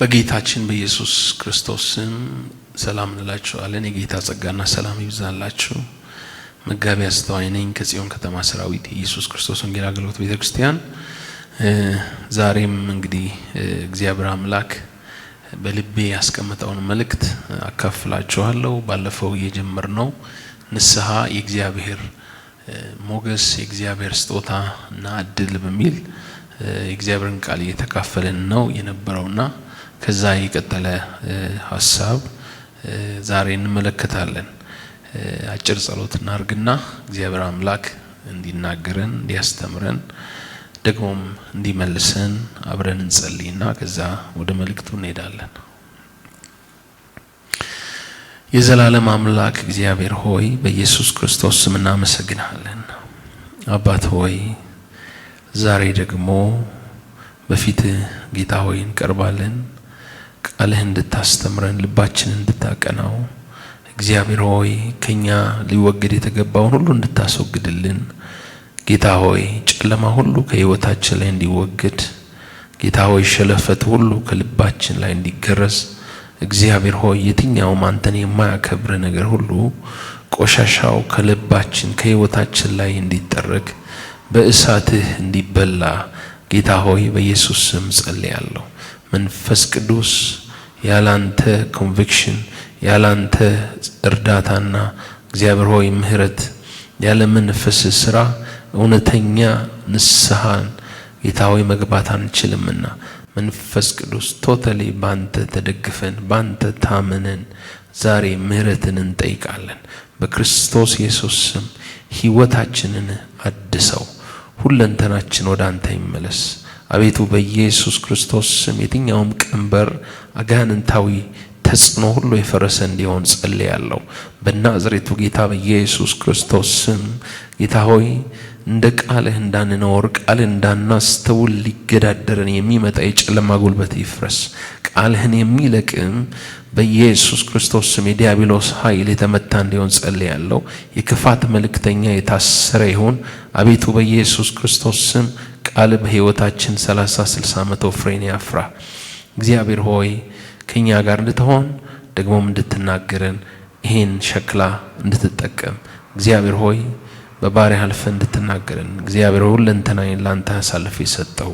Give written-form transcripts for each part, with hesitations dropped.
በጌታችን በኢየሱስ ክርስቶስ ስም ሰላም እንላችኋለን። የጌታ ጸጋና ሰላም ይብዛላችሁ። መጋቢ አስተዋይ ነኝ ከጽዮን ከተማ ሰራዊት ኢየሱስ ክርስቶስ ወንጌል አገልግሎት ቤተክርስቲያን። ዛሬም እንግዲህ እግዚአብሔር አምላክ በልቤ ያስቀመጠውን መልእክት አካፍላችኋለሁ። ባለፈው የጀመርነው ንስሐ የእግዚአብሔር ሞገስ የእግዚአብሔር ስጦታ እና እድል በሚል የእግዚአብሔርን ቃል እየተካፈለን ነው የነበረውና ከዛ የቀጠለ ሐሳብ ዛሬ እንመለከታለን። አጭር ጸሎት እናርግና እግዚአብሔር አምላክ እንዲናገረን እንዲያስተምረን ደግሞም እንዲመልሰን አብረን እንጸልይና ከዛ ወደ መልእክቱ እንሄዳለን። የዘላለም አምላክ እግዚአብሔር ሆይ በኢየሱስ ክርስቶስ ስም እናመሰግናለን። አባት ሆይ ዛሬ ደግሞ በፊት ጌታ ሆይ እንቀርባለን። ቃልህ እንድታስተምረን ልባችንን እንድታቀናው እግዚአብሔር ሆይ ከኛ ሊወገድ የተገባውን ሁሉ እንድታስወግድልን ጌታ ሆይ ጨለማ ሁሉ ከህይወታችን ላይ እንዲወገድ ጌታ ሆይ ሸለፈት ሁሉ ከልባችን ላይ እንዲገረዝ እግዚአብሔር ሆይ የትኛውም አንተን የማያከብር ነገር ሁሉ ቆሻሻው ከልባችን ከህይወታችን ላይ እንዲጠረግ በእሳትህ እንዲበላ ጌታ ሆይ በኢየሱስ ስም ጸልያለሁ። መንፈስ ቅዱስ ያላንተ ኮንቪክሽን ያላንተ እርዳታና እግዚአብሔር ሆይ ምህረት ያለ መንፈስ ስራ እውነተኛ ንስሐን ጌታ ሆይ መግባት አንችልምና መንፈስ ቅዱስ ቶታሊ ባንተ ተደግፈን ባንተ ታመነን ዛሬ ምህረትን እንጠይቃለን። በክርስቶስ ኢየሱስ ስም ህይወታችንን አድሰው ሁለንተናችን ወደ አንተ ይመለስ። አቤቱ በኢየሱስ ክርስቶስ ስም የትኛውም ቀንበር አጋንንታዊ ተጽዕኖ ሁሉ የፈረሰ እንዲሆን ጸልያለሁ። በናዝሬቱ ጌታ በኢየሱስ ክርስቶስ ስም ጌታ ሆይ እንደ ቃልህ እንዳንኖር ቃልህ እንዳናስተውል ሊገዳደረን የሚመጣ የጨለማ ጉልበት ይፍረስ። ቃልህን የሚለቅም በኢየሱስ ክርስቶስ ስም የዲያብሎስ ኃይል የተመታ እንዲሆን ጸልያለሁ። የክፋት መልእክተኛ የታሰረ ይሁን። አቤቱ በኢየሱስ ክርስቶስ ስም ቃል በህይወታችን 30-60 መቶ ፍሬን ያፍራ። እግዚአብሔር ሆይ ከኛ ጋር እንድትሆን ደግሞም እንድትናገረን ይሄን ሸክላ እንድትጠቀም እግዚአብሔር ሆይ በባሪያህ አልፈ እንድትናገረን እግዚአብሔር ሁለንተናዬን ላንተ አሳልፌ ሰጠው።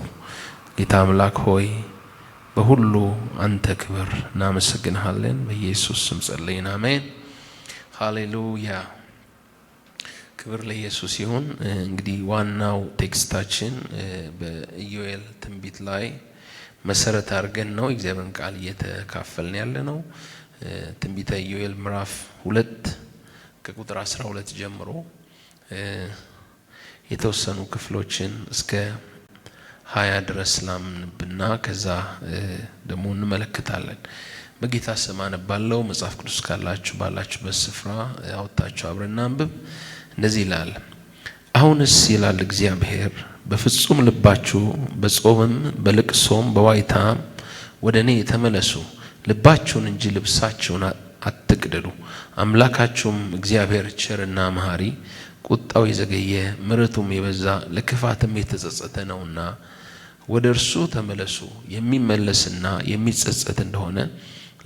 ጌታ አምላክ ሆይ በሁሉ አንተ ክብር እናመሰግንሃለን። በኢየሱስ ስም ጸልየን አሜን። ሃሌሉያ ክብር ለኢየሱስ ይሁን። እንግዲህ ዋናው ቴክስታችን በኢዮኤል ትንቢት ላይ መሰረት አድርገን ነው እግዚአብሔርን ቃል እየተካፈልን ያለ ነው። ትንቢተ ኢዮኤል ምዕራፍ 2 ከቁጥር 12 ጀምሮ የተወሰኑ ክፍሎችን እስከ 20 ድረስ ላምንብና ከዛ ደግሞ እንመለከታለን። በጌታ ስም አነባለሁ። መጽሐፍ ቅዱስ ካላችሁ ባላችሁበት ስፍራ አውጥታችሁ አብረን እናንብብ። እንደዚህ ይላል። አሁንስ ይላል እግዚአብሔር በፍጹም ልባችሁ በጾምም በልቅሶም በዋይታም ወደ እኔ ተመለሱ። ልባችሁን እንጂ ልብሳችሁን አትቅደዱ። አምላካችሁም እግዚአብሔር ቸርና መሐሪ ቁጣው የዘገየ ምሕረቱም የበዛ ለክፋትም የተጸጸተ ነውና ወደ እርሱ ተመለሱ። የሚመለስና የሚጸጸት እንደሆነ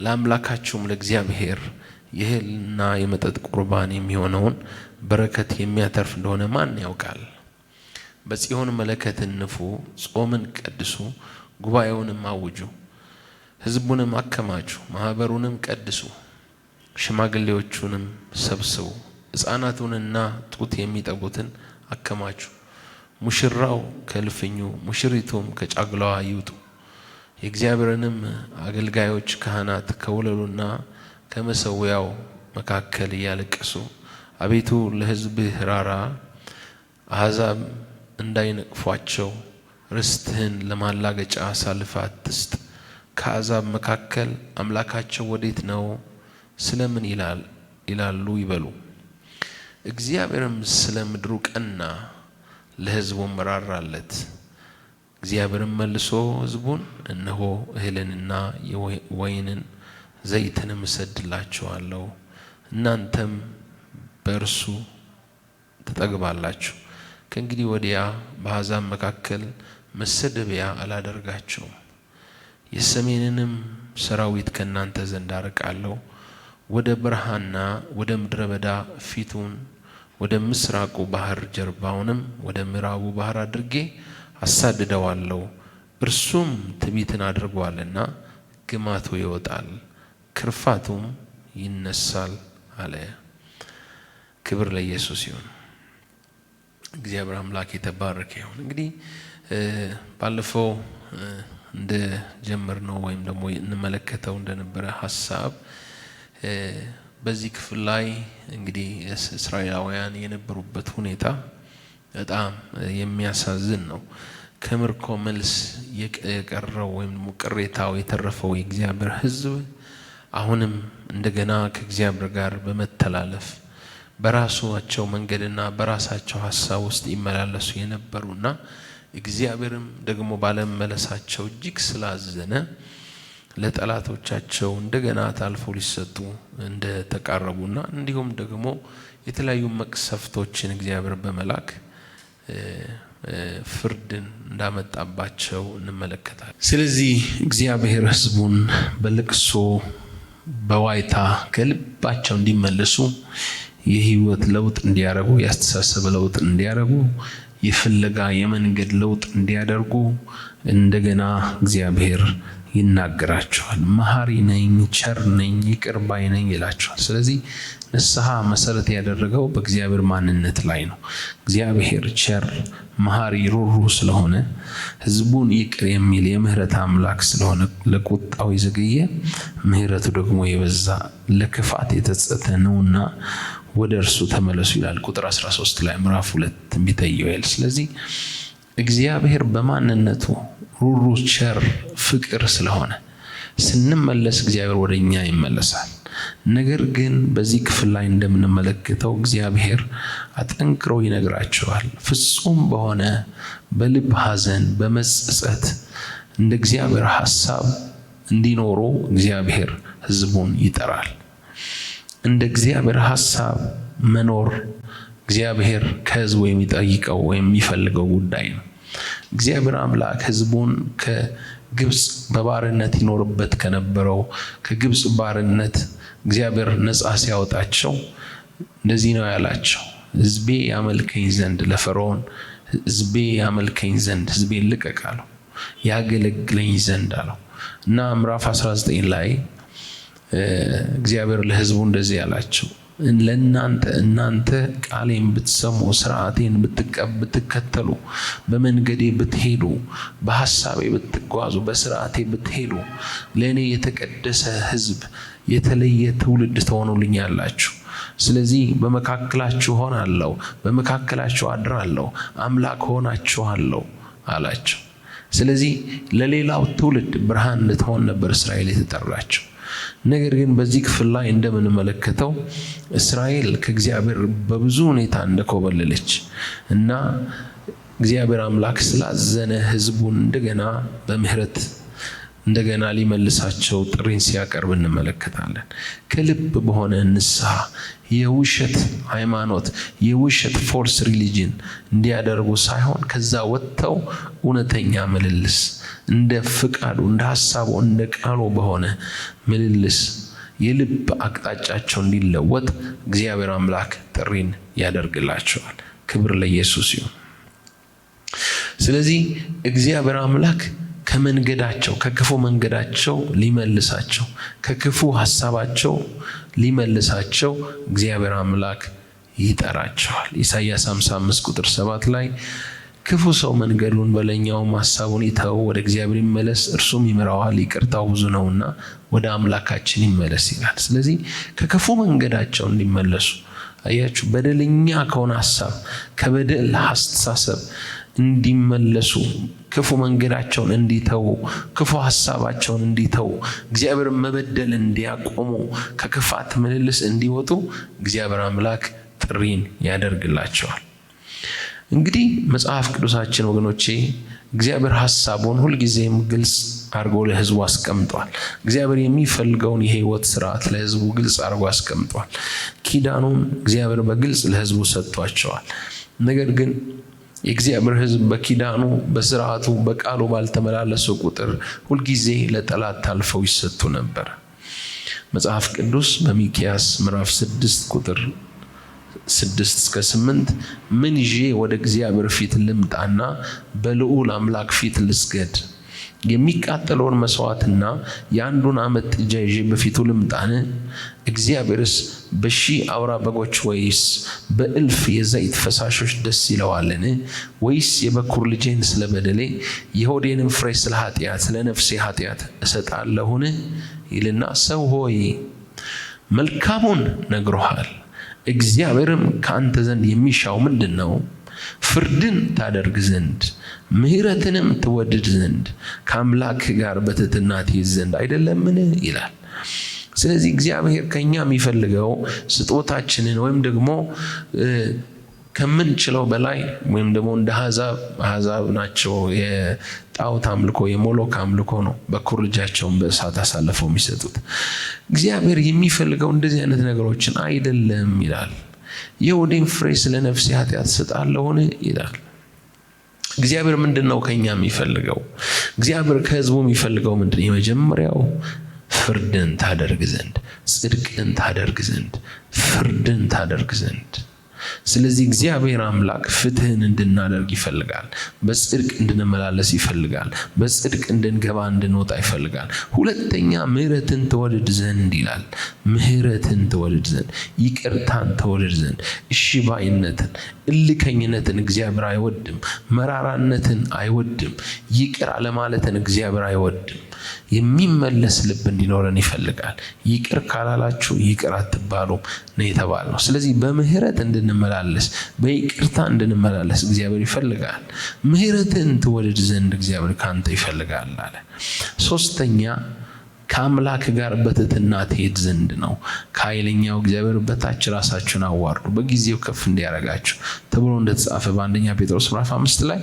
ለአምላካችሁም ለእግዚአብሔር የእህልና የመጠጥ ቁርባን የሚሆነውን በረከት የሚያተርፍ እንደሆነ ማን ያውቃል? በጽዮን መለከትን ንፉ፣ ጾምን ቀድሱ፣ ጉባኤውንም አውጁ፣ ሕዝቡንም አከማቹ፣ ማህበሩንም ቀድሱ፣ ሽማግሌዎቹንም ሰብስቡ፣ ሕፃናቱንና ጡት የሚጠቡትን አከማቹ። ሙሽራው ከልፍኙ ሙሽሪቱም ከጫጉላዋ ይውጡ። የእግዚአብሔርንም አገልጋዮች ካህናት ከወለሉና ከመሰዊያው መካከል እያለቀሱ አቤቱ ለሕዝብህ ራራ፣ አሕዛብ እንዳይነቅፏቸው ርስትህን ለማላገጫ አሳልፈህ አትስጥ። ከአሕዛብ መካከል አምላካቸው ወዴት ነው ስለምን ይላሉ ይበሉ። እግዚአብሔርም ስለ ምድሩ ቀና፣ ለሕዝቡም ራራለት። እግዚአብሔርም መልሶ ሕዝቡን እነሆ እህልንና ወይንን ዘይትንም እሰድላችኋለሁ፣ እናንተም በእርሱ ትጠግባላችሁ። ከእንግዲህ ወዲያ በአሕዛብ መካከል መሰደቢያ አላደርጋችሁም። የሰሜንንም ሰራዊት ከናንተ ዘንድ አርቃለሁ፣ ወደ በረሃና ወደ ምድረ በዳ ፊቱን ወደ ምስራቁ ባህር ጀርባውንም ወደ ምዕራቡ ባህር አድርጌ አሳድደዋለሁ። እርሱም ትዕቢትን አድርጓልና ግማቱ ይወጣል፣ ክርፋቱም ይነሳል አለ። ክብር ለኢየሱስ ይሁን። እግዚአብሔር አምላክ የተባረከ ይሁን። እንግዲህ ባለፈው እንደ ጀመርነው ወይም ደግሞ እንመለከተው እንደነበረ ሐሳብ በዚህ ክፍል ላይ እንግዲህ እስራኤላውያን የነበሩበት ሁኔታ በጣም የሚያሳዝን ነው። ከምርኮ መልስ የቀረው ወይም ቅሬታው የተረፈው የእግዚአብሔር ሕዝብ አሁንም እንደገና ከእግዚአብሔር ጋር በመተላለፍ በራሳቸው መንገድና በራሳቸው ሐሳብ ውስጥ ይመላለሱ የነበሩና እግዚአብሔርም ደግሞ ባለመመለሳቸው እጅግ ስላዘነ ለጠላቶቻቸው እንደገና ታልፈው ሊሰጡ እንደተቃረቡና እንዲሁም ደግሞ የተለያዩ መቅሰፍቶችን እግዚአብሔር በመላክ ፍርድን እንዳመጣባቸው እንመለከታለን። ስለዚህ እግዚአብሔር ሕዝቡን በልቅሶ በዋይታ ከልባቸው እንዲመለሱ የህይወት ለውጥ እንዲያደርጉ፣ ያስተሳሰብ ለውጥ እንዲያደርጉ፣ የፍለጋ የመንገድ ለውጥ እንዲያደርጉ እንደገና እግዚአብሔር ይናገራቸዋል። መሐሪ ነኝ፣ ቸር ነኝ፣ ይቅር ባይ ነኝ ይላቸዋል። ስለዚህ ንስሐ መሰረት ያደረገው በእግዚአብሔር ማንነት ላይ ነው። እግዚአብሔር ቸር፣ መሐሪ፣ ሩሩ ስለሆነ ህዝቡን ይቅር የሚል የምህረት አምላክ ስለሆነ ለቁጣው የዘገየ ምህረቱ ደግሞ የበዛ ለክፋት የተጸጸተ ነውና ወደ እርሱ ተመለሱ ይላል ቁጥር 13 ላይ ምዕራፍ 2 ትንቢተ ኢዮኤል። ስለዚህ እግዚአብሔር በማንነቱ ሩሩ፣ ቸር፣ ፍቅር ስለሆነ ስንመለስ እግዚአብሔር ወደኛ ይመለሳል። ነገር ግን በዚህ ክፍል ላይ እንደምንመለከተው እግዚአብሔር አጠንክሮ ይነግራቸዋል። ፍጹም በሆነ በልብ ሐዘን በመጸጸት እንደ እግዚአብሔር ሐሳብ እንዲኖሩ እግዚአብሔር ህዝቡን ይጠራል። እንደ እግዚአብሔር ሐሳብ መኖር እግዚአብሔር ከህዝቡ የሚጠይቀው ወይም የሚፈልገው ጉዳይ ነው። እግዚአብሔር አምላክ ህዝቡን ከግብጽ በባርነት ይኖርበት ከነበረው ከግብጽ ባርነት እግዚአብሔር ነፃ ሲያወጣቸው እንደዚህ ነው ያላቸው። ህዝቤ ያመልከኝ ዘንድ ለፈርዖን ህዝቤ ያመልከኝ ዘንድ ህዝቤን ልቀቅ አለው፣ ያገለግለኝ ዘንድ አለው እና ምዕራፍ 19 ላይ እግዚአብሔር ለህዝቡ እንደዚህ ያላቸው፣ እናንተ ቃሌን ብትሰሙ ስርዓቴን ብትከተሉ በመንገዴ ብትሄዱ በሐሳቤ ብትጓዙ በስርዓቴ ብትሄዱ ለእኔ የተቀደሰ ህዝብ የተለየ ትውልድ ትሆኑልኛላችሁ። ስለዚህ በመካከላችሁ ሆናለሁ፣ በመካከላችሁ አድራለሁ፣ አምላክ ሆናችኋለሁ አላቸው። ስለዚህ ለሌላው ትውልድ ብርሃን ልትሆን ነበር እስራኤል የተጠራቸው። ነገር ግን በዚህ ክፍል ላይ እንደምንመለከተው እስራኤል ከእግዚአብሔር በብዙ ሁኔታ እንደኮበለለች እና እግዚአብሔር አምላክ ስላዘነ ህዝቡን እንደገና በምህረት እንደገና ሊመልሳቸው ጥሪን ሲያቀርብ እንመለከታለን። ከልብ በሆነ ንስሐ የውሸት ሃይማኖት የውሸት ፎልስ ሪሊጅን እንዲያደርጉ ሳይሆን ከዛ ወጥተው እውነተኛ ምልልስ እንደ ፍቃዱ እንደ ሐሳቡ እንደ ቃሉ በሆነ ምልልስ የልብ አቅጣጫቸው እንዲለወጥ እግዚአብሔር አምላክ ጥሪን ያደርግላቸዋል። ክብር ለኢየሱስ ይሁን። ስለዚህ እግዚአብሔር አምላክ ከመንገዳቸው ከክፉ መንገዳቸው ሊመልሳቸው ከክፉ ሐሳባቸው ሊመልሳቸው እግዚአብሔር አምላክ ይጠራቸዋል። ኢሳይያስ 55 ቁጥር 7 ላይ ክፉ ሰው መንገዱን በለኛውም ሐሳቡን ይተው፣ ወደ እግዚአብሔር ይመለስ፣ እርሱም ይምረዋል፣ ይቅርታው ብዙ ነውና ወደ አምላካችን ይመለስ ይላል። ስለዚህ ከክፉ መንገዳቸው እንዲመለሱ አያችሁ፣ በደለኛ ከሆነ ሐሳብ ከበደል አስተሳሰብ እንዲመለሱ ክፉ መንገዳቸውን እንዲተው ክፉ ሐሳባቸውን እንዲተው እግዚአብሔር መበደል እንዲያቆሙ ከክፋት ምልልስ እንዲወጡ እግዚአብሔር አምላክ ጥሪን ያደርግላቸዋል። እንግዲህ መጽሐፍ ቅዱሳችን ወገኖቼ እግዚአብሔር ሐሳቡን ሁልጊዜም ግልጽ አድርጎ ለህዝቡ አስቀምጧል። እግዚአብሔር የሚፈልገውን የህይወት ስርዓት ለህዝቡ ግልጽ አድርጎ አስቀምጧል። ኪዳኑን እግዚአብሔር በግልጽ ለህዝቡ ሰጥቷቸዋል። ነገር ግን የእግዚአብሔር ሕዝብ በኪዳኑ በሥርዓቱ በቃሉ ባልተመላለሱ ቁጥር ሁልጊዜ ለጠላት ታልፈው ይሰጡ ነበር። መጽሐፍ ቅዱስ በሚክያስ ምዕራፍ 6 ቁጥር 6-8 ምን ይዤ ወደ እግዚአብሔር ፊት ልምጣና በልዑል አምላክ ፊት ልስገድ? የሚቃጠለውን መስዋዕትና የአንዱን ዓመት ጥጃ ይዤ በፊቱ ልምጣን? እግዚአብሔርስ በሺህ አውራ በጎች ወይስ በእልፍ የዘይት ፈሳሾች ደስ ይለዋልን? ወይስ የበኩር ልጄን ስለ በደሌ የሆዴንም ፍሬ ስለ ኃጢአት ስለ ነፍሴ ኃጢአት እሰጣለሁን? ይልና ሰው ሆይ መልካሙን ነግሮሃል፣ እግዚአብሔርም ከአንተ ዘንድ የሚሻው ምንድን ነው? ፍርድን ታደርግ ዘንድ ምሕረትንም ትወድድ ዘንድ ከአምላክ ጋር በትሕትና ትይዝ ዘንድ አይደለምን? ይላል። ስለዚህ እግዚአብሔር ከኛ የሚፈልገው ስጦታችንን ወይም ደግሞ ከምንችለው በላይ ወይም ደግሞ እንደ አሕዛብ ናቸው የጣዖት አምልኮ የሞሎክ አምልኮ ነው በኩር ልጃቸውን በእሳት አሳልፈው የሚሰጡት። እግዚአብሔር የሚፈልገው እንደዚህ አይነት ነገሮችን አይደለም ይላል። የሆዴን ፍሬ ስለ ነፍሴ ኃጢአት እሰጣለሁን? ይላል። እግዚአብሔር ምንድነው ከኛ የሚፈልገው? እግዚአብሔር ከሕዝቡ የሚፈልገው ምንድነው? የመጀመሪያው ፍርድን ታደርግ ዘንድ፣ ጽድቅን ታደርግ ዘንድ፣ ፍርድን ታደርግ ዘንድ። ስለዚህ እግዚአብሔር አምላክ ፍትህን እንድናደርግ ይፈልጋል። በጽድቅ እንድንመላለስ ይፈልጋል። በጽድቅ እንድንገባ እንድንወጣ ይፈልጋል። ሁለተኛ ምሕረትን ትወድድ ዘንድ ይላል። ምሕረትን ትወድድ ዘንድ፣ ይቅርታን ትወድድ ዘንድ፣ እሺ ባይነትን፣ እልከኝነትን እግዚአብሔር አይወድም። መራራነትን አይወድም። ይቅር አለማለትን እግዚአብሔር አይወድም። የሚመለስ ልብ እንዲኖረን ይፈልጋል። ይቅር ካላላችሁ ይቅር አትባሉም ነው የተባልነው። ስለዚህ በምህረት እንድንመላለስ በይቅርታ እንድንመላለስ እግዚአብሔር ይፈልጋል። ምህረትን ትወድድ ዘንድ እግዚአብሔር ካንተ ይፈልጋል አለ። ሶስተኛ ከአምላክ ጋር በትሕትና ትሄድ ዘንድ ነው። ከኃይለኛው እግዚአብሔር በታች ራሳችሁን አዋርዱ በጊዜው ከፍ እንዲያረጋችሁ ተብሎ እንደተጻፈ በአንደኛ ጴጥሮስ ምዕራፍ 5 ላይ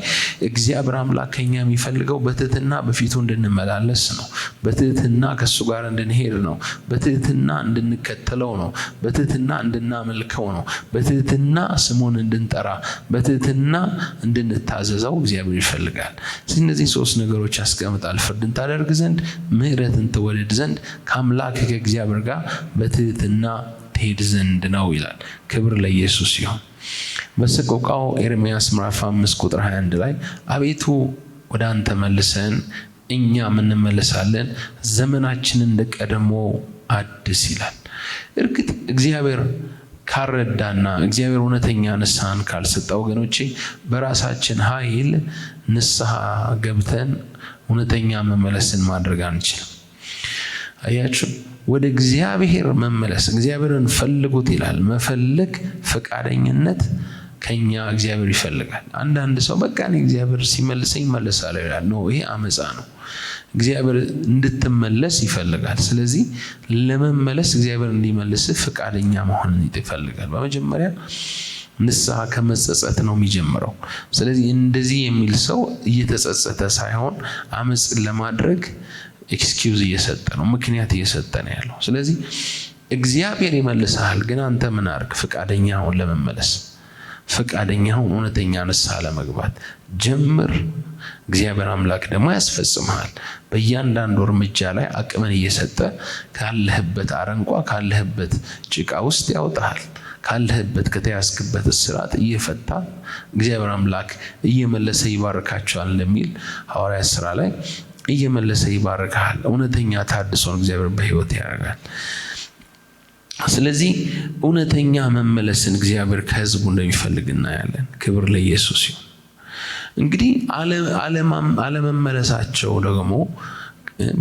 እግዚአብሔር አምላክ ከኛ የሚፈልገው በትሕትና በፊቱ እንድንመላለስ ነው። በትሕትና ከሱ ጋር እንድንሄድ ነው። በትሕትና እንድንከተለው ነው። በትሕትና እንድናመልከው ነው። በትሕትና ስሙን እንድንጠራ፣ በትሕትና እንድንታዘዘው እግዚአብሔር ይፈልጋል። እነዚህ ሶስት ነገሮች ያስቀምጣል። ፍርድን ታደርግ ዘንድ፣ ምሕረትን ትወድድ ዘንድ፣ ከአምላክ ከእግዚአብሔር ጋር በትሕትና ትሄድ ዘንድ ነው ይላል። ክብር ለኢየሱስ ይሁን። በሰቆቃው ኤርምያስ ምዕራፍ 5 ቁጥር 21 ላይ አቤቱ ወደ አንተ መልሰን እኛም እንመለሳለን፣ ዘመናችንን እንደቀደሞ አድስ ይላል። እርግጥ እግዚአብሔር ካረዳና እግዚአብሔር እውነተኛ ንስሐን ካልሰጠ ወገኖቼ በራሳችን ኃይል ንስሐ ገብተን እውነተኛ መመለስን ማድረግ አንችልም። አያችሁ፣ ወደ እግዚአብሔር መመለስ፣ እግዚአብሔርን ፈልጉት ይላል። መፈለግ ፈቃደኝነት ከኛ እግዚአብሔር ይፈልጋል። አንዳንድ ሰው በቃ እኔ እግዚአብሔር ሲመልሰኝ እመለሳለሁ ይላል። ነው፣ ይሄ አመፃ ነው። እግዚአብሔር እንድትመለስ ይፈልጋል። ስለዚህ ለመመለስ እግዚአብሔር እንዲመልስ ፈቃደኛ መሆንን ይፈልጋል። በመጀመሪያ ንስሐ ከመጸጸት ነው የሚጀምረው። ስለዚህ እንደዚህ የሚል ሰው እየተጸጸተ ሳይሆን አመፅን ለማድረግ ኤክስኪውዝ እየሰጠ ነው፣ ምክንያት እየሰጠ ነው ያለው። ስለዚህ እግዚአብሔር ይመልስሃል፣ ግን አንተ ምን አድርግ? ፈቃደኛ ሁን ለመመለስ፣ ፈቃደኛ ሁን እውነተኛ ንስሐ ለመግባት ጀምር። እግዚአብሔር አምላክ ደግሞ ያስፈጽምሃል። በእያንዳንዱ እርምጃ ላይ አቅምን እየሰጠ ካለህበት አረንቋ ካለህበት ጭቃ ውስጥ ያወጣሃል። ካለህበት ከተያዝክበት እስራት እየፈታ እግዚአብሔር አምላክ እየመለሰ ይባርካቸዋል እንደሚል ሐዋርያት ሥራ ላይ እየመለሰ ይባርካል። እውነተኛ ታድሶን እግዚአብሔር በሕይወት ያደርጋል። ስለዚህ እውነተኛ መመለስን እግዚአብሔር ከሕዝቡ እንደሚፈልግ እናያለን። ክብር ለኢየሱስ ይሁን። እንግዲህ አለመመለሳቸው ደግሞ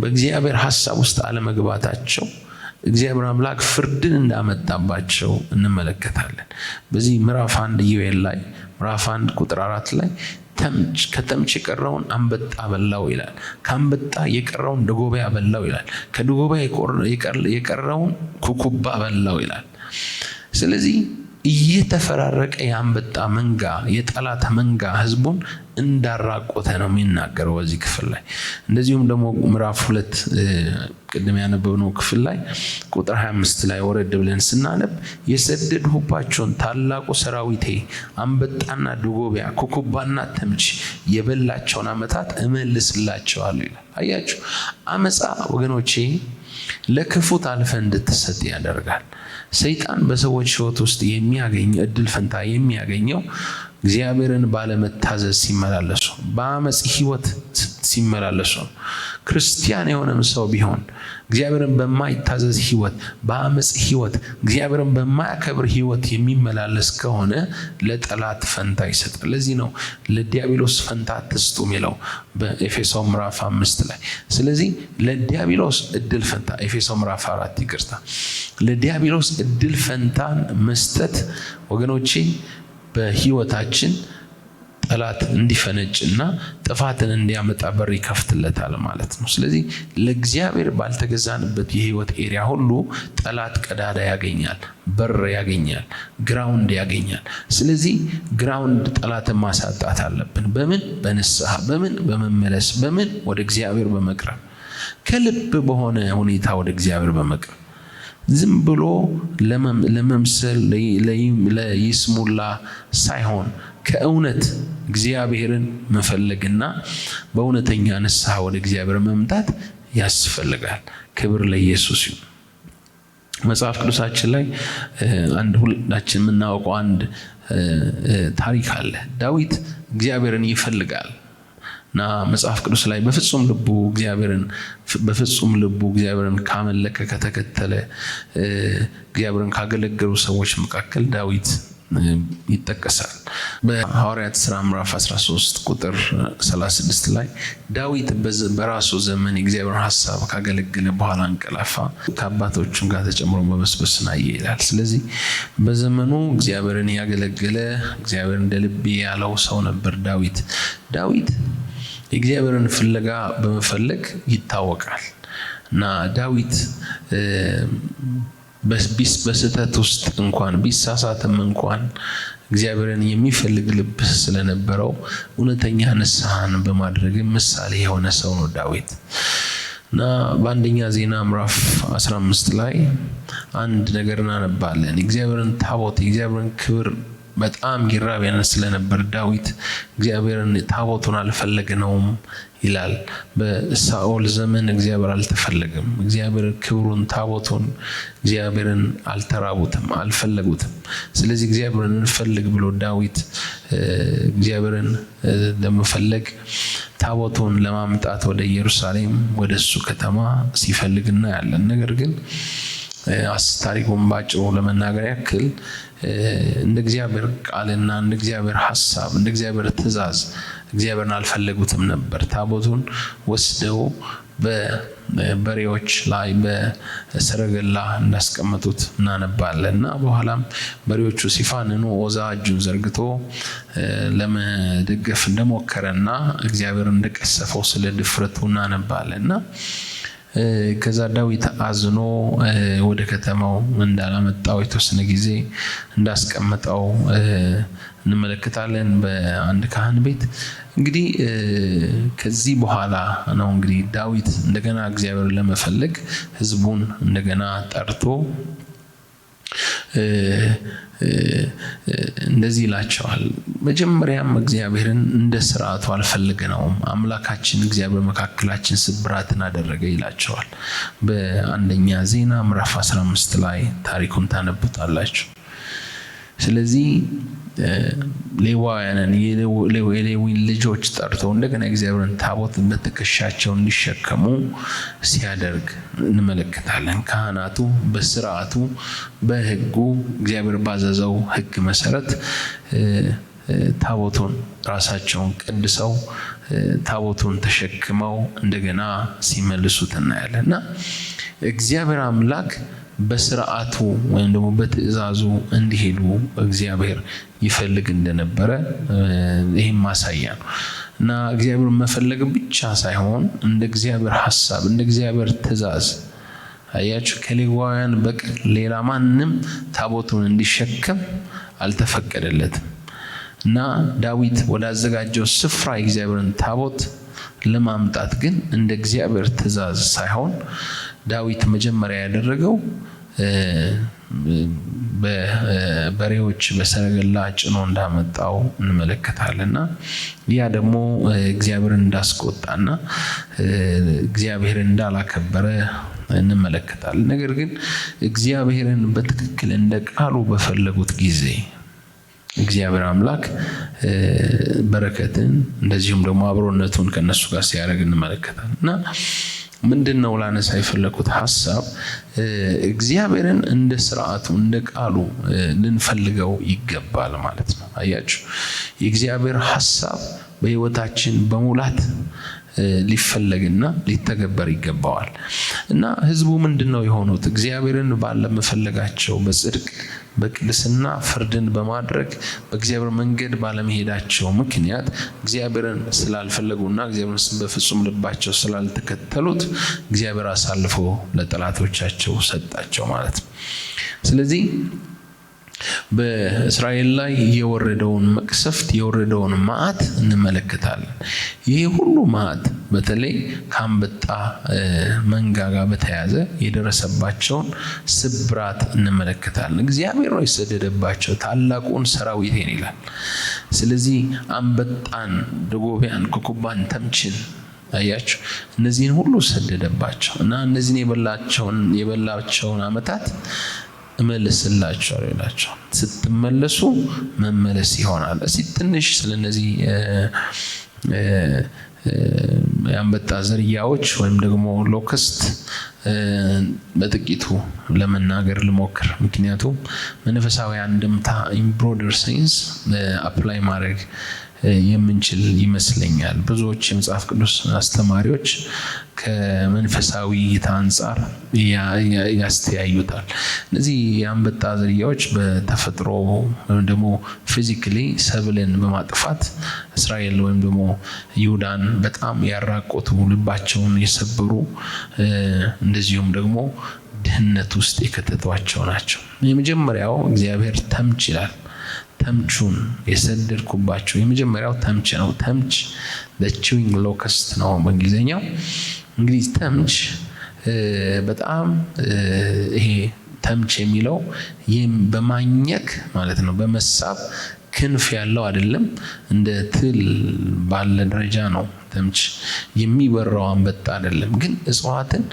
በእግዚአብሔር ሐሳብ ውስጥ አለመግባታቸው እግዚአብሔር አምላክ ፍርድን እንዳመጣባቸው እንመለከታለን። በዚህ ምዕራፍ 1 ኢዮኤል ላይ ምዕራፍ 1 ቁጥር 4 ላይ ከተምች የቀረውን አንበጣ በላው ይላል። ከአንበጣ የቀረውን ደጎቢያ በላው ይላል። ከደጎቢያ የቀረውን ኩኩባ በላው ይላል። ስለዚህ እየተፈራረቀ ያንበጣ መንጋ የጠላት መንጋ ህዝቡን እንዳራቆተ ነው የሚናገረው በዚህ ክፍል ላይ። እንደዚሁም ደግሞ ምዕራፍ 2 ቅድም ያነበብነው ክፍል ላይ ቁጥር 25 ላይ ወረድ ብለን ስናነብ የሰደድሁባቸውን ታላቁ ሰራዊቴ አንበጣና ድጎቢያ ኩኩባና ተምች የበላቸውን ዓመታት እመልስላቸዋለሁ ይላል። አያችሁ፣ አመፃ ወገኖቼ ለክፉ ታልፈ እንድትሰጥ ያደርጋል። ሰይጣን በሰዎች ህይወት ውስጥ የሚያገኝ እድል ፈንታ የሚያገኘው እግዚአብሔርን ባለመታዘዝ ሲመላለሱ፣ በአመጽ ህይወት ሲመላለሱ። ክርስቲያን የሆነም ሰው ቢሆን እግዚአብሔርን በማይታዘዝ ህይወት፣ በአመጽ ህይወት፣ እግዚአብሔርን በማያከብር ህይወት የሚመላለስ ከሆነ ለጠላት ፈንታ ይሰጣል። ለዚህ ነው ለዲያብሎስ ፈንታ አትስጡ የሚለው በኤፌሶን ምዕራፍ 5 ላይ። ስለዚህ ለዲያብሎስ እድል ፈንታ ኤፌሶን ምዕራፍ 4 ይቅርታ፣ ለዲያብሎስ እድል ፈንታን መስጠት ወገኖቼ በህይወታችን ጠላት እንዲፈነጭና ጥፋትን እንዲያመጣ በር ይከፍትለታል ማለት ነው። ስለዚህ ለእግዚአብሔር ባልተገዛንበት የህይወት ኤሪያ ሁሉ ጠላት ቀዳዳ ያገኛል፣ በር ያገኛል፣ ግራውንድ ያገኛል። ስለዚህ ግራውንድ ጠላትን ማሳጣት አለብን። በምን? በንስሐ። በምን? በመመለስ። በምን? ወደ እግዚአብሔር በመቅረብ፣ ከልብ በሆነ ሁኔታ ወደ እግዚአብሔር በመቅረብ። ዝም ብሎ ለመምሰል ለይስሙላ ሳይሆን ከእውነት እግዚአብሔርን መፈለግና በእውነተኛ ንስሐ ወደ እግዚአብሔር መምጣት ያስፈልጋል። ክብር ለኢየሱስ ይሁን። መጽሐፍ ቅዱሳችን ላይ አንድ ሁላችን የምናውቀው አንድ ታሪክ አለ። ዳዊት እግዚአብሔርን ይፈልጋል እና መጽሐፍ ቅዱስ ላይ በፍጹም ልቡ እግዚአብሔርን ካመለከ ከተከተለ እግዚአብሔርን ካገለገሉ ሰዎች መካከል ዳዊት ይጠቀሳል። በሐዋርያት ሥራ ምዕራፍ 13 ቁጥር 36 ላይ ዳዊት በራሱ ዘመን የእግዚአብሔር ሐሳብ ካገለገለ በኋላ አንቀላፋ፣ ከአባቶቹም ጋር ተጨምሮ በመስበስን አየ ይላል። ስለዚህ በዘመኑ እግዚአብሔርን ያገለገለ እግዚአብሔር እንደ ልቤ ያለው ሰው ነበር ዳዊት። የእግዚአብሔርን ፍለጋ በመፈለግ ይታወቃል እና ዳዊት በስህተት ውስጥ እንኳን ቢሳሳትም እንኳን እግዚአብሔርን የሚፈልግ ልብ ስለነበረው እውነተኛ ንስሐን በማድረግ ምሳሌ የሆነ ሰው ነው ዳዊት። እና በአንደኛ ዜና ምዕራፍ 15 ላይ አንድ ነገር እናነባለን። የእግዚአብሔርን ታቦት የእግዚአብሔርን ክብር በጣም ይራብ ስለነበር ዳዊት እግዚአብሔርን ታቦቱን አልፈለግነውም ይላል። በሳኦል ዘመን እግዚአብሔር አልተፈለገም። እግዚአብሔር ክብሩን ታቦቱን እግዚአብሔርን አልተራቡትም፣ አልፈለጉትም። ስለዚህ እግዚአብሔርን እንፈልግ ብሎ ዳዊት እግዚአብሔርን ለመፈለግ ታቦቱን ለማምጣት ወደ ኢየሩሳሌም ወደ እሱ ከተማ ሲፈልግ እናያለን። ነገር ግን ታሪኩን ባጭሩ ለመናገር ያክል እንደ እግዚአብሔር ቃልና እንደ እግዚአብሔር ሐሳብ እንደ እግዚአብሔር ትእዛዝ እግዚአብሔርን አልፈለጉትም ነበር። ታቦቱን ወስደው በበሬዎች ላይ በሰረገላ እንዳስቀመጡት እናነባለን እና በኋላም በሬዎቹ ሲፋንኑ ኦዛ እጁን ዘርግቶ ለመደገፍ እንደሞከረና እግዚአብሔር እንደቀሰፈው ስለ ድፍረቱ እናነባለን እና ከዛ ዳዊት አዝኖ ወደ ከተማው እንዳላመጣው የተወሰነ ጊዜ እንዳስቀመጠው እንመለከታለን በአንድ ካህን ቤት። እንግዲህ ከዚህ በኋላ ነው እንግዲህ ዳዊት እንደገና እግዚአብሔር ለመፈለግ ህዝቡን እንደገና ጠርቶ እንደዚህ ይላቸዋል። መጀመሪያም እግዚአብሔርን እንደ ስርዓቱ አልፈልገነውም፣ አምላካችን እግዚአብሔር መካከላችን ስብራትን አደረገ ይላቸዋል። በአንደኛ ዜና ምዕራፍ 15 ላይ ታሪኩን ታነቡታላችሁ። ስለዚህ ሌዋውያንን የሌዊን ልጆች ጠርቶ እንደገና እግዚአብሔርን ታቦት በትከሻቸው እንዲሸከሙ ሲያደርግ እንመለከታለን። ካህናቱ በስርዓቱ በህጉ እግዚአብሔር ባዘዘው ህግ መሰረት ታቦቱን ራሳቸውን ቀድሰው ታቦቱን ተሸክመው እንደገና ሲመልሱት እናያለን እና እግዚአብሔር አምላክ በስርዓቱ ወይም ደግሞ በትእዛዙ እንዲሄዱ እግዚአብሔር ይፈልግ እንደነበረ ይሄም ማሳያ ነው እና እግዚአብሔር መፈለግ ብቻ ሳይሆን እንደ እግዚአብሔር ሐሳብ እንደ እግዚአብሔር ትእዛዝ አያችሁ ከሌዋውያን በቀር ሌላ ማንም ታቦቱን እንዲሸከም አልተፈቀደለትም። እና ዳዊት ወዳዘጋጀው ስፍራ የእግዚአብሔርን ታቦት ለማምጣት ግን እንደ እግዚአብሔር ትእዛዝ ሳይሆን ዳዊት መጀመሪያ ያደረገው በበሬዎች በሰረገላ ጭኖ እንዳመጣው እንመለከታለንና ያ ደግሞ እግዚአብሔርን እንዳስቆጣና እግዚአብሔርን እንዳላከበረ እንመለከታለን። ነገር ግን እግዚአብሔርን በትክክል እንደ ቃሉ በፈለጉት ጊዜ እግዚአብሔር አምላክ በረከትን እንደዚሁም ደግሞ አብሮነቱን ከነሱ ጋር ሲያደርግ እንመለከታለንና ምንድነው ላነሳ የፈለኩት ሐሳብ እግዚአብሔርን እንደ ሥርዓቱ እንደ ቃሉ ልንፈልገው ይገባል ማለት ነው። አያችሁ የእግዚአብሔር ሐሳብ በሕይወታችን በሙላት ሊፈለግና ሊተገበር ይገባዋል። እና ህዝቡ ምንድነው የሆኑት? እግዚአብሔርን ባለመፈለጋቸው በጽድቅ በቅድስና ፍርድን በማድረግ በእግዚአብሔር መንገድ ባለመሄዳቸው ምክንያት እግዚአብሔርን ስላልፈለጉና እግዚአብሔርን በፍጹም ልባቸው ስላልተከተሉት እግዚአብሔር አሳልፎ ለጠላቶቻቸው ሰጣቸው ማለት ነው። ስለዚህ በእስራኤል ላይ የወረደውን መቅሰፍት የወረደውን መዓት እንመለከታለን። ይሄ ሁሉ መዓት በተለይ ከአንበጣ መንጋ ጋር በተያያዘ የደረሰባቸውን ስብራት እንመለከታለን። እግዚአብሔር ነው የሰደደባቸው ታላቁን ሰራዊቴን ይላል። ስለዚህ አንበጣን፣ ደጎቢያን፣ ኩኩባን፣ ተምችን አያችሁ እነዚህን ሁሉ ሰደደባቸው እና እነዚህን የበላቸውን ዓመታት እመልስላችኋለሁ ይላቸው። ስትመለሱ መመለስ ይሆናል። እስቲ ትንሽ ስለነዚህ የአንበጣ ዝርያዎች ወይም ደግሞ ሎከስት በጥቂቱ ለመናገር ልሞክር። ምክንያቱም መንፈሳዊ አንድምታ ኢን ብሮደር ሴንስ አፕላይ ማድረግ የምንችል ይመስለኛል። ብዙዎች የመጽሐፍ ቅዱስ አስተማሪዎች ከመንፈሳዊ እይታ አንጻር ያስተያዩታል። እነዚህ የአንበጣ ዝርያዎች በተፈጥሮ ወይም ደግሞ ፊዚካሊ ሰብልን በማጥፋት እስራኤል ወይም ደግሞ ይሁዳን በጣም ያራቆቱ ልባቸውን የሰበሩ እንደዚሁም ደግሞ ድህነት ውስጥ የከተቷቸው ናቸው። የመጀመሪያው እግዚአብሔር ተምች ይላል። ተምቹን የሰደድኩባቸው የመጀመሪያው ተምች ነው። ተምች the chewing locust ነው በእንግሊዘኛው። እንግዲህ ተምች በጣም ይሄ ተምች የሚለው በማኘክ ማለት ነው፣ በመሳብ ክንፍ ያለው አይደለም፣ እንደ ትል ባለ ደረጃ ነው። ተምች የሚበራው አንበጣ አይደለም፣ ግን እጽዋትን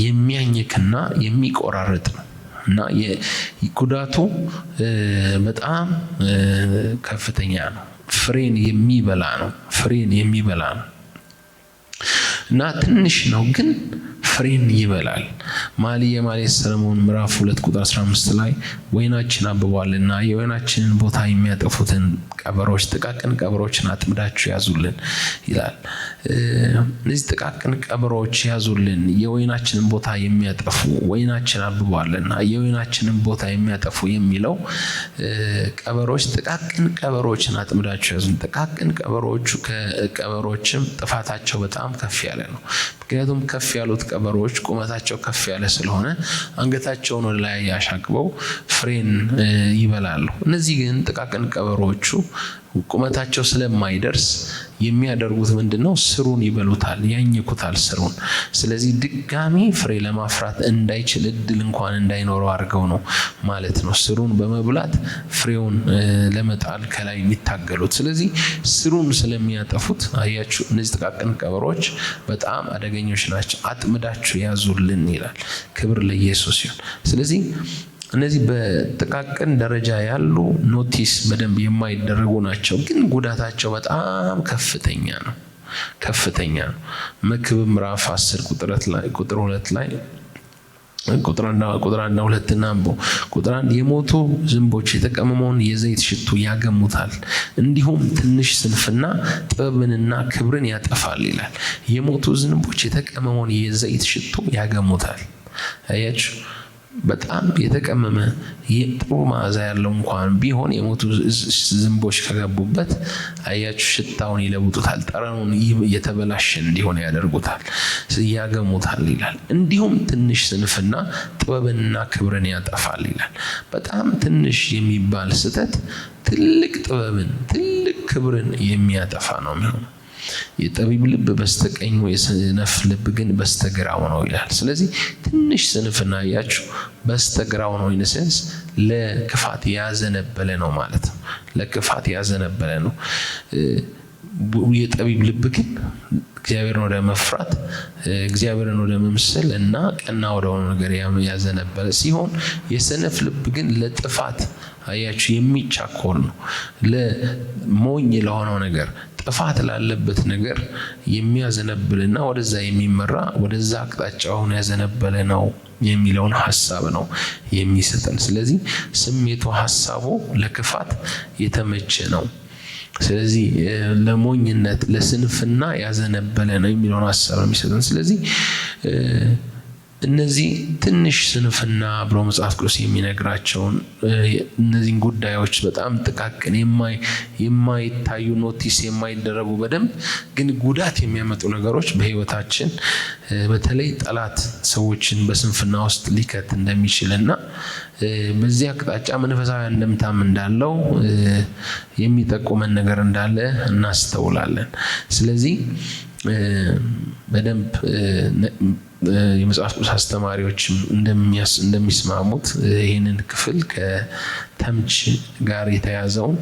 የሚያኝክና የሚቆራርጥ ነው እና ጉዳቱ በጣም ከፍተኛ ነው። ፍሬን የሚበላ ነው እና ትንሽ ነው ግን ፍሬን ይበላል። መኃልየ ሰሎሞን ምዕራፍ 2 ቁጥር 15 ላይ ወይናችን አብቧልና የወይናችንን ቦታ የሚያጠፉትን ቀበሮች ጥቃቅን ቀበሮችን አጥምዳችሁ ያዙልን ይላል። እነዚህ ጥቃቅን ቀበሮች ያዙልን የወይናችንን ቦታ የሚያጠፉ ወይናችን አብቧልና የወይናችንን ቦታ የሚያጠፉ የሚለው ቀበሮች ጥቃቅን ቀበሮችን አጥምዳችሁ ያዙልን። ጥቃቅን ቀበሮቹ ከቀበሮችም ጥፋታቸው በጣም ከፍ ያለ ነው። ምክንያቱም ከፍ ያሉት ቀበሮች ቁመታቸው ከፍ ያለ ስለሆነ አንገታቸውን ወደ ላይ ያሻቅበው ፍሬን ይበላሉ። እነዚህ ግን ጥቃቅን ቀበሮቹ ቁመታቸው ስለማይደርስ የሚያደርጉት ምንድነው? ስሩን ይበሉታል፣ ያኝኩታል ስሩን። ስለዚህ ድጋሚ ፍሬ ለማፍራት እንዳይችል እድል እንኳን እንዳይኖረው አድርገው ነው ማለት ነው ስሩን በመብላት ፍሬውን ለመጣል ከላይ የሚታገሉት። ስለዚህ ስሩን ስለሚያጠፉት አያችሁ እነዚህ ጥቃቅን ቀበሮች በጣም አደገኞች ናቸው። አጥምዳችሁ ያዙልን ይላል። ክብር ለኢየሱስ ይሁን። ስለዚህ እነዚህ በጥቃቅን ደረጃ ያሉ ኖቲስ በደንብ የማይደረጉ ናቸው፣ ግን ጉዳታቸው በጣም ከፍተኛ ነው። መክብብ ምዕራፍ 10 ቁጥር 2 ላይ ቁጥር 1 እና 2 ናምቦ ቁጥር 1 የሞቱ ዝንቦች የተቀመመውን የዘይት ሽቱ ያገሙታል፣ እንዲሁም ትንሽ ስንፍና ጥበብንና ክብርን ያጠፋል ይላል። የሞቱ ዝንቦች የተቀመመውን የዘይት ሽቱ ያገሙታል። አያችሁ በጣም የተቀመመ የጥሩ መዓዛ ያለው እንኳን ቢሆን የሞቱ ዝንቦች ከገቡበት አያችሁ ሽታውን ይለውጡታል፣ ጠረኑን የተበላሸ እንዲሆን ያደርጉታል፣ ያገሙታል ይላል። እንዲሁም ትንሽ ስንፍና ጥበብንና ክብርን ያጠፋል ይላል። በጣም ትንሽ የሚባል ስህተት ትልቅ ጥበብን ትልቅ ክብርን የሚያጠፋ ነው የሚሆነው። የጠቢብ ልብ በስተቀኙ የሰነፍ ልብ ግን በስተግራው ነው ይላል። ስለዚህ ትንሽ ስንፍና ያያችሁ በስተግራው ነው፣ ኢንሰንስ ለክፋት ያዘነበለ ነው ማለት ነው። ለክፋት ያዘነበለ ነው። የጠቢብ ልብ ግን እግዚአብሔርን ወደ መፍራት እግዚአብሔርን ወደ መምሰል እና ቀና ወደ ሆነ ነገር ያዘነበለ ሲሆን የሰነፍ ልብ ግን ለጥፋት አያችሁ የሚቻኮል ነው። ለሞኝ ለሆነው ነገር ጥፋት ላለበት ነገር የሚያዘነብልና ወደዛ የሚመራ ወደዛ አቅጣጫውን ያዘነበለ ነው የሚለውን ሐሳብ ነው የሚሰጠን። ስለዚህ ስሜቱ ሐሳቡ ለክፋት የተመቸ ነው። ስለዚህ ለሞኝነት ለስንፍና ያዘነበለ ነው የሚለውን ሐሳብ ነው የሚሰጠን። ስለዚህ እነዚህ ትንሽ ስንፍና ብሎ መጽሐፍ ቅዱስ የሚነግራቸውን እነዚህን ጉዳዮች በጣም ጥቃቅን የማይታዩ ኖቲስ የማይደረጉ በደንብ ግን ጉዳት የሚያመጡ ነገሮች በሕይወታችን በተለይ ጠላት ሰዎችን በስንፍና ውስጥ ሊከት እንደሚችልና በዚህ አቅጣጫ መንፈሳዊ አንድምታም እንዳለው የሚጠቁመን ነገር እንዳለ እናስተውላለን። ስለዚህ በደንብ የመጽሐፍ ቅዱስ አስተማሪዎችም እንደሚስማሙት ይህንን ክፍል ከተምች ጋር የተያዘውን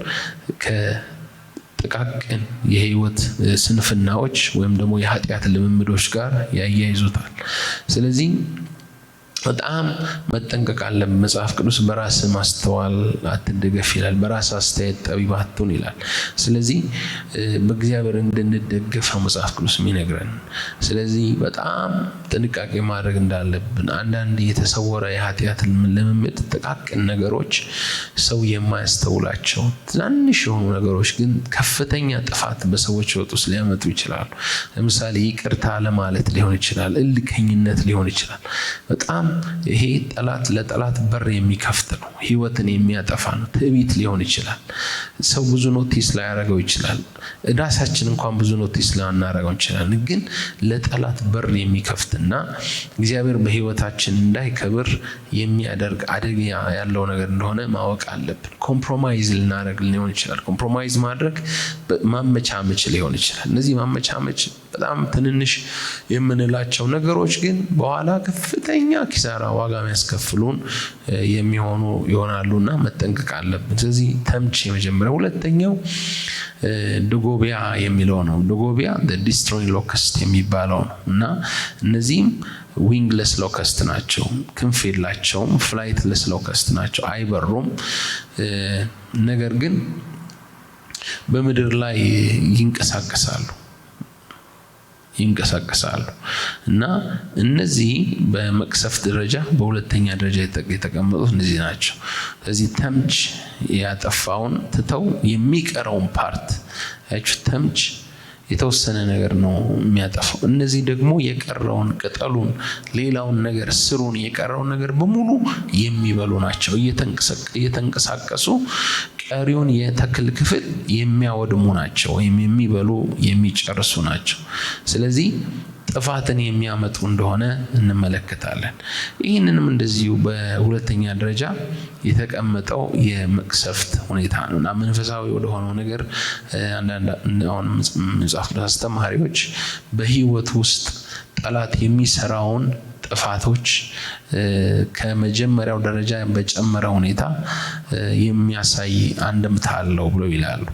ከጥቃቅን የህይወት ስንፍናዎች ወይም ደግሞ የኃጢአት ልምምዶች ጋር ያያይዙታል። ስለዚህ በጣም መጠንቀቅ አለብን። መጽሐፍ ቅዱስ በራስ ማስተዋል አትደገፍ ይላል፣ በራስ አስተያየት ጠቢብ አትሁን ይላል። ስለዚህ በእግዚአብሔር እንድንደገፍ ነው መጽሐፍ ቅዱስ የሚነግረን። ስለዚህ በጣም ጥንቃቄ ማድረግ እንዳለብን አንዳንድ የተሰወረ የኃጢአት ልምምድ ጥቃቅን ነገሮች ሰው የማያስተውላቸው ትናንሽ የሆኑ ነገሮች ግን ከፍተኛ ጥፋት በሰዎች ሕይወት ውስጥ ሊያመጡ ይችላሉ። ለምሳሌ ይቅርታ ለማለት ሊሆን ይችላል፣ እልከኝነት ሊሆን ይችላል። በጣም ይሄ ጠላት ለጠላት በር የሚከፍት ነው። ህይወትን የሚያጠፋ ነው። ትዕቢት ሊሆን ይችላል። ሰው ብዙ ኖቲስ ላይ ያደርገው ይችላል። ራሳችን እንኳን ብዙ ኖቲስ ላይ እናደርገው ይችላል። ግን ለጠላት በር የሚከፍትና እግዚአብሔር በህይወታችን እንዳይከብር የሚያደርግ አደጋ ያለው ነገር እንደሆነ ማወቅ አለብን። ኮምፕሮማይዝ ልናደርግ ሊሆን ይችላል። ኮምፕሮማይዝ ማድረግ ማመቻመች ሊሆን ይችላል። እነዚህ ማመቻመች በጣም ትንንሽ የምንላቸው ነገሮች ግን በኋላ ከፍተኛ ኪሳራ ዋጋ የሚያስከፍሉን የሚሆኑ ይሆናሉና መጠንቀቅ አለብን። ስለዚህ ተምች የመጀመሪያው። ሁለተኛው ደጎቢያ የሚለው ነው። ደጎቢያ ዲስትሮይንግ ሎከስት የሚባለው ነው እና እነዚህም ዊንግለስ ሎከስት ናቸው። ክንፍ የላቸውም። ፍላይትለስ ሎከስት ናቸው። አይበሩም። ነገር ግን በምድር ላይ ይንቀሳቀሳሉ እና እነዚህ በመቅሰፍት ደረጃ በሁለተኛ ደረጃ የተቀመጡት እነዚህ ናቸው። ስለዚህ ተምች ያጠፋውን ትተው የሚቀረውን ፓርት ያችሁ ተምች የተወሰነ ነገር ነው የሚያጠፋው። እነዚህ ደግሞ የቀረውን ቅጠሉን፣ ሌላውን ነገር፣ ስሩን፣ የቀረውን ነገር በሙሉ የሚበሉ ናቸው። እየተንቀሳቀሱ ቀሪውን የተክል ክፍል የሚያወድሙ ናቸው፣ ወይም የሚበሉ የሚጨርሱ ናቸው። ስለዚህ ጥፋትን የሚያመጡ እንደሆነ እንመለከታለን። ይህንንም እንደዚሁ በሁለተኛ ደረጃ የተቀመጠው የመቅሰፍት ሁኔታ ነው እና መንፈሳዊ ወደሆነው ነገር አንዳንድ አሁን መጽሐፍ ቅዱስ አስተማሪዎች በህይወት ውስጥ ጠላት የሚሰራውን ጥፋቶች ከመጀመሪያው ደረጃ በጨመረ ሁኔታ የሚያሳይ አንድምታ አለው ብለው ይላሉ።